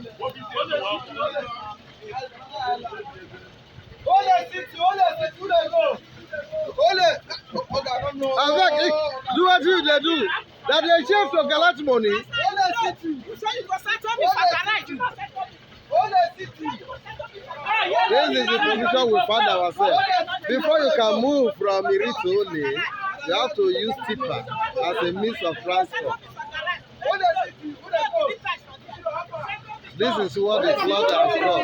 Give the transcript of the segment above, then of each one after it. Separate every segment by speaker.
Speaker 1: Do what you they do. That they shave to collect money. This is the position we find ourselves. Before you can move from Iri to Ole, you have to use tipper as a means of transport. This is what the flood has done.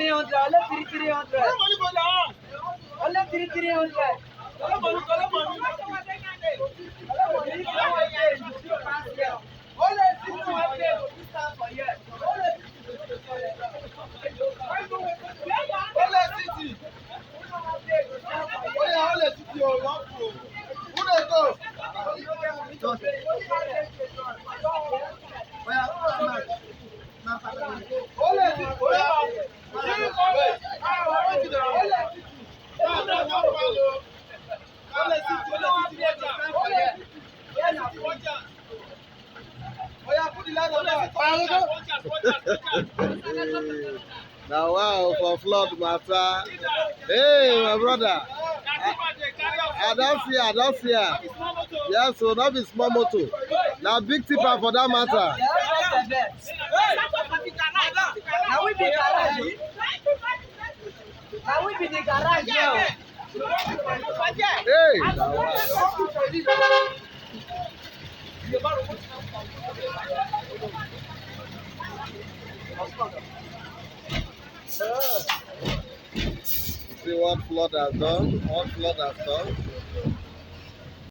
Speaker 1: Now, wow, for flood matter. Hey, my brother. I don't see her. Yes, so not be small motor. Now, big tipper for that matter.
Speaker 2: Now we be the garage.
Speaker 1: Hey. See what flood has done. What flood has done.